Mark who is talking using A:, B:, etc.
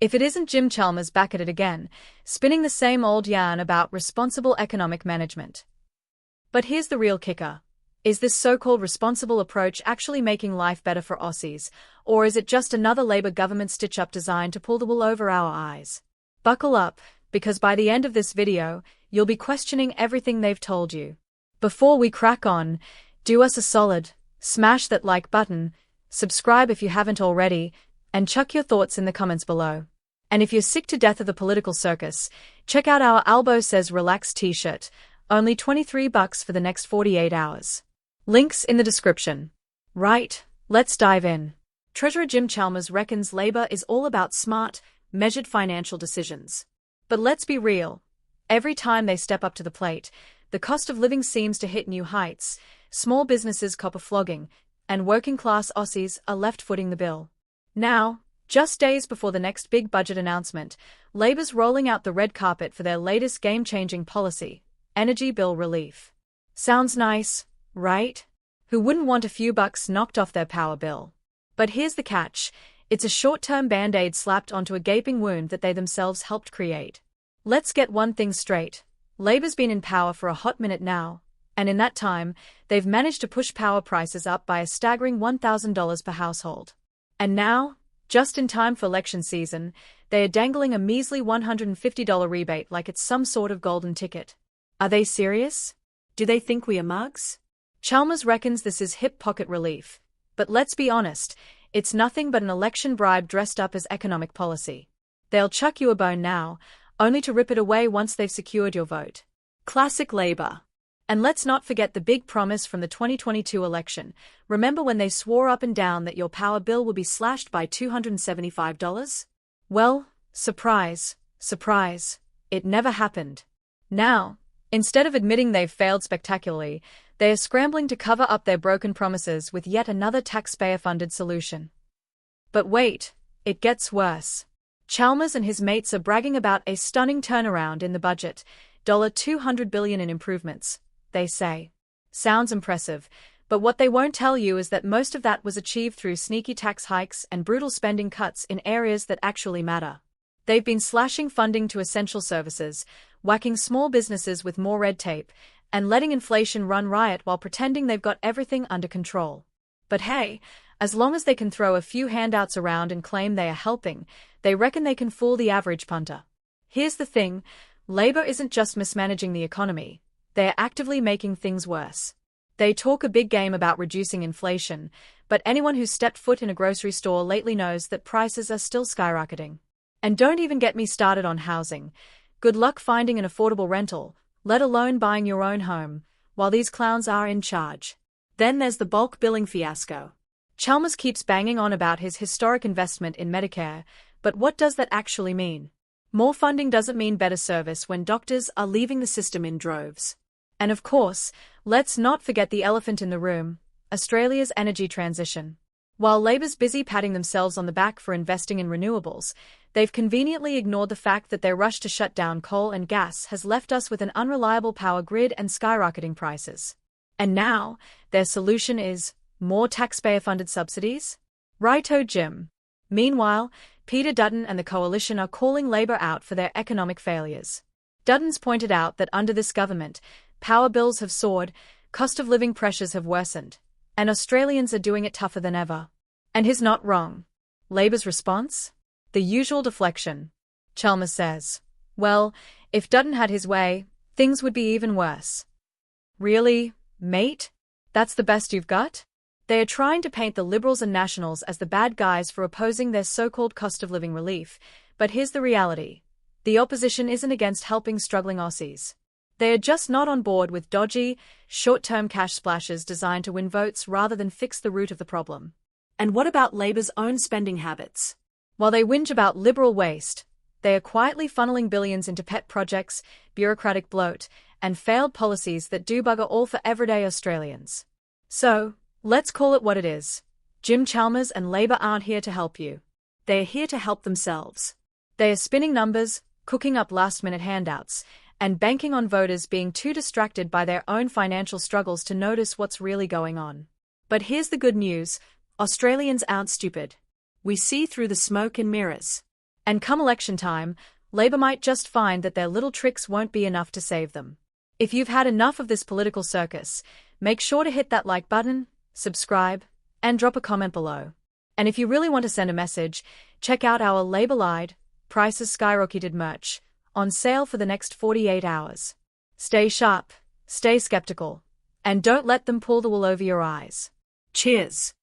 A: If it isn't Jim Chalmers back at it again, spinning the same old yarn about responsible economic management. But here's the real kicker. Is this so-called responsible approach actually making life better for Aussies, or is it just another Labour government stitch-up designed to pull the wool over our eyes? Buckle up, because by the end of this video, you'll be questioning everything they've told you. Before we crack on, do us a solid, smash that like button, subscribe if you haven't already, and chuck your thoughts in the comments below. And if you're sick to death of the political circus, check out our Albo Says Relax t-shirt, only $23 for the next 48 hours. Links in the description. Right, let's dive in. Treasurer Jim Chalmers reckons Labour is all about smart, measured financial decisions. But let's be real. Every time they step up to the plate, the cost of living seems to hit new heights, small businesses cop a flogging, and working-class Aussies are left footing the bill. Now, just days before the next big budget announcement, Labour's rolling out the red carpet for their latest game-changing policy, energy bill relief. Sounds nice, right? Who wouldn't want a few bucks knocked off their power bill? But here's the catch. It's a short-term band-aid slapped onto a gaping wound that they themselves helped create. Let's get one thing straight. Labour's been in power for a hot minute now, and in that time, they've managed to push power prices up by a staggering $1,000 per household. And now, just in time for election season, they are dangling a measly $150 rebate like it's some sort of golden ticket. Are they serious? Do they think we are mugs? Chalmers reckons this is hip pocket relief. But let's be honest, it's nothing but an election bribe dressed up as economic policy. They'll chuck you a bone now, only to rip it away once they've secured your vote. Classic Labour. And let's not forget the big promise from the 2022 election. Remember when they swore up and down that your power bill would be slashed by $275? Well, surprise, surprise, it never happened. Now, instead of admitting they've failed spectacularly, they are scrambling to cover up their broken promises with yet another taxpayer-funded solution. But wait, it gets worse. Chalmers and his mates are bragging about a stunning turnaround in the budget, $200 billion in improvements, they say. Sounds impressive, but what they won't tell you is that most of that was achieved through sneaky tax hikes and brutal spending cuts in areas that actually matter. They've been slashing funding to essential services, whacking small businesses with more red tape, and letting inflation run riot while pretending they've got everything under control. But hey, as long as they can throw a few handouts around and claim they are helping, they reckon they can fool the average punter. Here's the thing, Labour isn't just mismanaging the economy, they are actively making things worse. They talk a big game about reducing inflation, but anyone who's stepped foot in a grocery store lately knows that prices are still skyrocketing. And don't even get me started on housing. Good luck finding an affordable rental, let alone buying your own home, while these clowns are in charge. Then there's the bulk billing fiasco. Chalmers keeps banging on about his historic investment in Medicare, but what does that actually mean? More funding doesn't mean better service when doctors are leaving the system in droves. And of course, let's not forget the elephant in the room, Australia's energy transition. While Labour's busy patting themselves on the back for investing in renewables, they've conveniently ignored the fact that their rush to shut down coal and gas has left us with an unreliable power grid and skyrocketing prices. And now, their solution is more taxpayer-funded subsidies? Righto, Jim. Meanwhile, Peter Dutton and the coalition are calling Labour out for their economic failures. Dutton's pointed out that under this government, power bills have soared, cost of living pressures have worsened, and Australians are doing it tougher than ever. And he's not wrong. Labour's response? The usual deflection. Chalmers says, well, if Dutton had his way, things would be even worse. Really, mate? That's the best you've got? They are trying to paint the Liberals and Nationals as the bad guys for opposing their so-called cost of living relief, but here's the reality. The opposition isn't against helping struggling Aussies. They are just not on board with dodgy, short-term cash splashes designed to win votes rather than fix the root of the problem. And what about Labour's own spending habits? While they whinge about liberal waste, they are quietly funneling billions into pet projects, bureaucratic bloat, and failed policies that do bugger all for everyday Australians. So, let's call it what it is. Jim Chalmers and Labour aren't here to help you. They are here to help themselves. They are spinning numbers, cooking up last-minute handouts, and banking on voters being too distracted by their own financial struggles to notice what's really going on. But here's the good news, Australians aren't stupid. We see through the smoke and mirrors. And come election time, Labour might just find that their little tricks won't be enough to save them. If you've had enough of this political circus, make sure to hit that like button, subscribe, and drop a comment below. And if you really want to send a message, check out our Labour-lied, prices skyrocketed merch, on sale for the next 48 hours. Stay sharp, stay skeptical, and don't let them pull the wool over your eyes. Cheers!